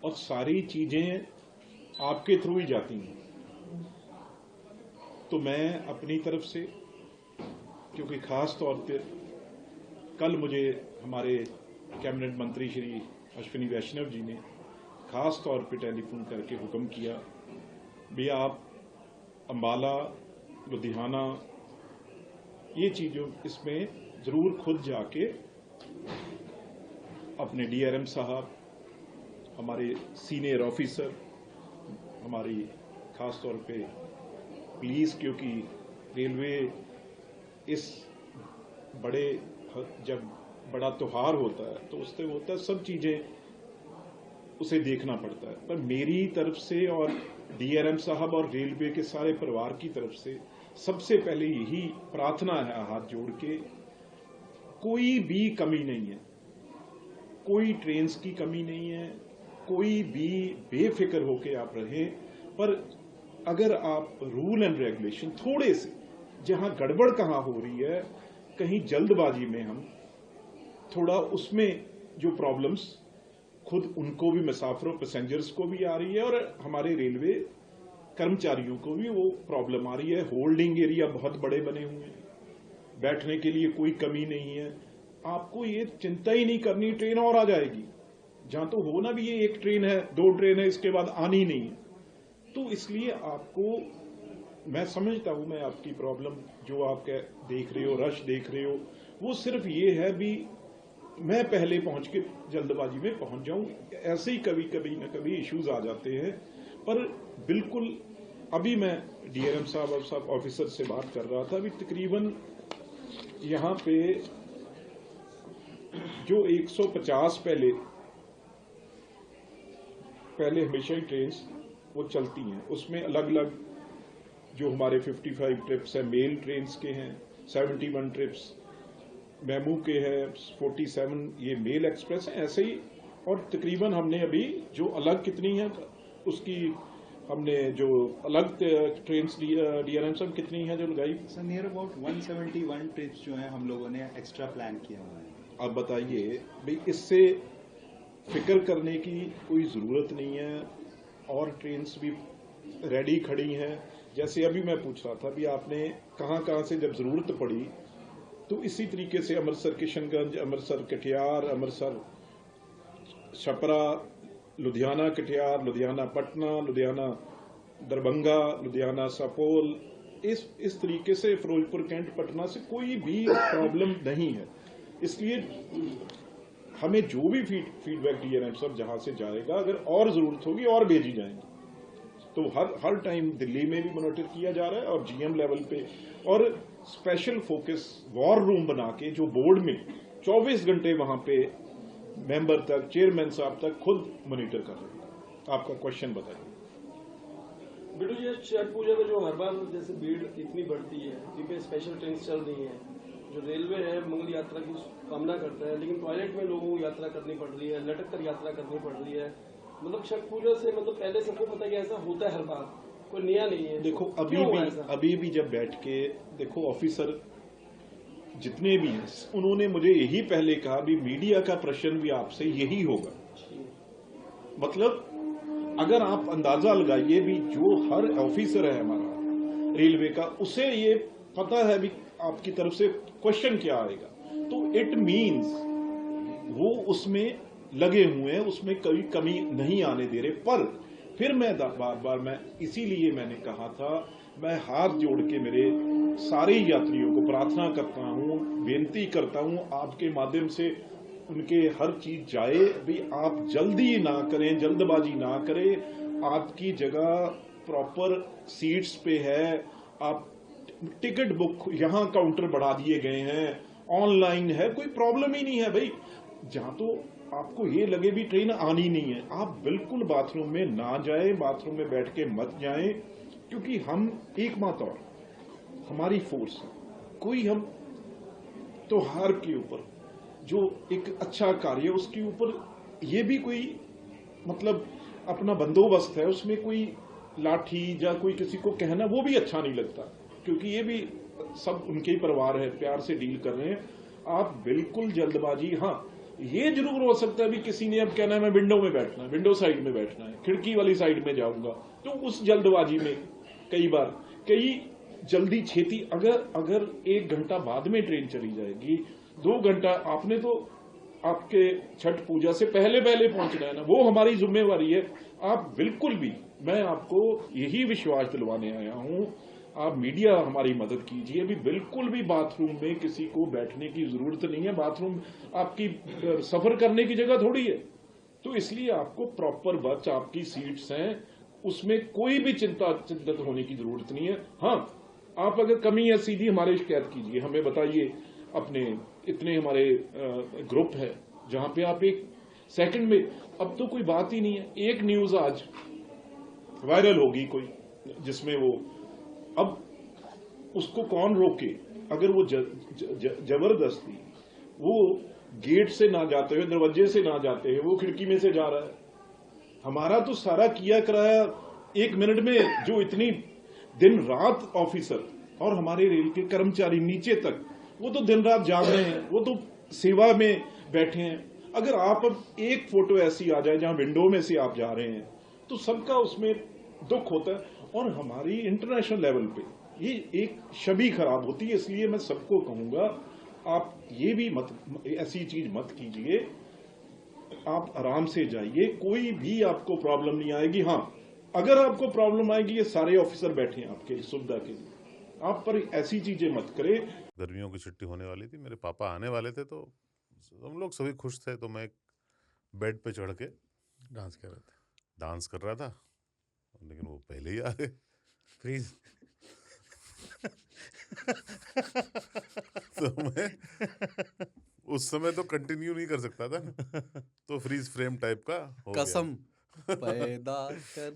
और सारी चीजें आपके थ्रू ही जाती हैं। तो मैं अपनी तरफ से, क्योंकि खास तौर पर कल मुझे हमारे कैबिनेट मंत्री श्री अश्विनी वैष्णव जी ने खास तौर पे टेलीफोन करके हुक्म किया भी आप अंबाला, लुधियाना, ये चीजों इसमें जरूर खुद जाके अपने डीआरएम साहब, हमारे सीनियर ऑफिसर, हमारी खास तौर पे पुलिस, क्योंकि रेलवे इस बड़े जब बड़ा त्योहार होता है तो उससे होता है सब चीजें उसे देखना पड़ता है। पर मेरी तरफ से और डीआरएम साहब और रेलवे के सारे परिवार की तरफ से सबसे पहले यही प्रार्थना है हाथ जोड़ के, कोई भी कमी नहीं है, कोई ट्रेन की कमी नहीं है, कोई भी बेफिक्र होके आप रहें। पर अगर आप रूल एंड रेगुलेशन थोड़े से, जहां गड़बड़ कहां हो रही है, कहीं जल्दबाजी में हम थोड़ा उसमें जो प्रॉब्लम्स खुद उनको भी, मुसाफिरों पैसेंजर्स को भी आ रही है और हमारे रेलवे कर्मचारियों को भी वो प्रॉब्लम आ रही है। होल्डिंग एरिया बहुत बड़े बने हुए हैं, बैठने के लिए कोई कमी नहीं है। आपको ये चिंता ही नहीं करनी, ट्रेन और आ जाएगी। जहां तो हो ना भी ये एक ट्रेन है, दो ट्रेन है, इसके बाद आनी नहीं है। तो इसलिए आपको, मैं समझता हूं, मैं आपकी प्रॉब्लम जो आप देख रहे हो, रश देख रहे हो, वो सिर्फ ये है भी मैं पहले पहुंच के जल्दबाजी में पहुंच जाऊं। ऐसे ही कभी कभी ना कभी इश्यूज आ जाते हैं। पर बिल्कुल अभी मैं डीआरएम साहब और सब ऑफिसर से बात कर रहा था, अभी तकरीबन यहां पे जो 150 पहले हमेशा ही ट्रेन वो चलती हैं, उसमें अलग अलग जो हमारे 55 ट्रिप्स है मेल ट्रेन के हैं, 71 ट्रिप्स मेमू के हैं, 47 ये मेल एक्सप्रेस है, ऐसे ही। और तकरीबन हमने अभी जो अलग कितनी है उसकी हमने जो अलग ट्रेन डीआरएम सब कितनी है जो लगाई? सर नियर अबाउट 171 ट्रिप्स जो है हम लोगों ने एक्स्ट्रा प्लान किया हुआ है। अब बताइए भाई, इससे फिक्र करने की कोई जरूरत नहीं है। और ट्रेन्स भी रेडी खड़ी हैं। जैसे अभी मैं पूछ रहा था भी आपने कहां से जब जरूरत पड़ी, तो इसी तरीके से अमृतसर किशनगंज, अमृतसर कटिहार, अमृतसर छपरा, लुधियाना कटिहार, लुधियाना पटना, लुधियाना दरभंगा, लुधियाना सपोल, इस तरीके से फिरोजपुर, कैंट, पटना से कोई भी प्रॉब्लम नहीं है। इसलिए हमें जो भी फीडबैक डीआरएम सब जहां से जाएगा, अगर और जरूरत होगी और भेजी जाएंगी। तो हर टाइम दिल्ली में भी मॉनिटर किया जा रहा है और जीएम लेवल पे, और स्पेशल फोकस वॉर रूम बना के जो बोर्ड में 24 घंटे वहां पे मेंबर तक, चेयरमैन साहब तक खुद मॉनिटर कर रहे हैं। आपका क्वेश्चन बताइए। बिट्टू जी, छठ पूजा में जो हर बार जैसे भीड़ इतनी बढ़ती है, जिनपे स्पेशल ट्रेन चल रही है, जो रेलवे है मंगल यात्रा की कामना करता है, लेकिन टॉयलेट में लोगों को यात्रा करनी पड़ रही है, लटक कर यात्रा करनी पड़ रही है। मतलब छठ पूजा से मतलब पहले सबको पता है कि ऐसा होता है हर बार, कोई नया नहीं है। देखो अभी भी जब बैठ के देखो, ऑफिसर जितने भी हैं उन्होंने मुझे यही पहले कहा भी मीडिया का प्रश्न भी आपसे यही होगा। मतलब अगर आप अंदाजा लगाइए भी, जो हर ऑफिसर है हमारा रेलवे का, उसे ये पता है भी आपकी तरफ से क्वेश्चन क्या आएगा, तो इट मीन्स वो उसमें लगे हुए हैं, उसमें कोई कमी नहीं आने दे रहे। पर फिर मैं बार बार मैं इसीलिए मैंने कहा था, मैं हाथ जोड़ के मेरे सारे यात्रियों को प्रार्थना करता हूं, बेनती करता हूं आपके माध्यम से उनके हर चीज जाए भी। आप जल्दी ना करें, जल्दबाजी ना करें। आपकी जगह प्रॉपर सीट्स पे है, आप टिकट बुक, यहां काउंटर बढ़ा दिए गए हैं, ऑनलाइन है, कोई प्रॉब्लम ही नहीं है भाई। जहां तो आपको ये लगे भी ट्रेन आनी नहीं है, आप बिल्कुल बाथरूम में ना जाएं, बाथरूम में बैठ के मत जाएं, क्योंकि हम एकमात्र और हमारी फोर्स, कोई हम त्योहार के ऊपर जो एक अच्छा कार्य है उसके ऊपर ये भी कोई मतलब अपना बंदोबस्त है, उसमें कोई लाठी या कोई किसी को कहना वो भी अच्छा नहीं लगता, क्योंकि ये भी सब उनके ही परिवार है, प्यार से डील कर रहे हैं। आप बिल्कुल जल्दबाजी, हाँ ये जरूर हो सकता है भी किसी ने अब कहना है मैं विंडो में बैठना है, विंडो साइड में बैठना है, खिड़की वाली साइड में जाऊंगा, तो उस जल्दबाजी में कई जल्दी छेती अगर 1 घंटा बाद में ट्रेन चली जाएगी, 2 घंटा आपने तो आपके छठ पूजा से पहले पहुंचना है ना, वो हमारी जिम्मेवारी है। आप बिल्कुल भी, मैं आपको यही विश्वास दिलवाने आया हूं, आप मीडिया हमारी मदद कीजिए। अभी बिल्कुल भी बाथरूम में किसी को बैठने की जरूरत नहीं है, बाथरूम आपकी सफर करने की जगह थोड़ी है, तो इसलिए आपको प्रॉपर बच आपकी सीट्स हैं, उसमें कोई भी चिंतित होने की जरूरत नहीं है। हाँ, आप अगर कमी है सीधी हमारे शिकायत कीजिए, हमें बताइए। अपने इतने हमारे ग्रुप है जहां पे आप 1 सेकंड में, अब तो कोई बात ही नहीं है, एक न्यूज आज वायरल होगी कोई, जिसमें वो, अब उसको कौन रोके? अगर वो जबरदस्ती वो गेट से ना जाते हुए, दरवाजे से ना जाते हुए वो खिड़की में से जा रहा है, हमारा तो सारा किया कराया 1 मिनट में, जो इतनी दिन रात ऑफिसर और हमारे रेल के कर्मचारी नीचे तक, वो तो दिन रात जाग रहे हैं, वो तो सेवा में बैठे हैं। अगर आप अब एक फोटो ऐसी आ जाए जहां विंडो में से आप जा रहे हैं, तो सबका उसमें दुख होता है, और हमारी इंटरनेशनल लेवल पे ये एक छवि खराब होती है। इसलिए मैं सबको कहूंगा, आप ये भी ऐसी चीज मत कीजिए, आप आराम से जाइए, कोई भी आपको प्रॉब्लम नहीं आएगी। हाँ, अगर आपको प्रॉब्लम आएगी, ये सारे ऑफिसर बैठे हैं आपके सुविधा के लिए, आप पर ऐसी चीजें मत करें। गर्मियों की छुट्टी होने वाली थी, मेरे पापा आने वाले थे, तो हम लोग सभी खुश थे, तो मैं एक बेड पे चढ़ के डांस कर रहे थे, डांस कर रहा था, लेकिन वो पहले ही आ गए। फ्रीज। तो मैं उस समय तो कंटिन्यू नहीं कर सकता था ना, तो फ्रीज फ्रेम टाइप का हो गया। कसम पैदा कर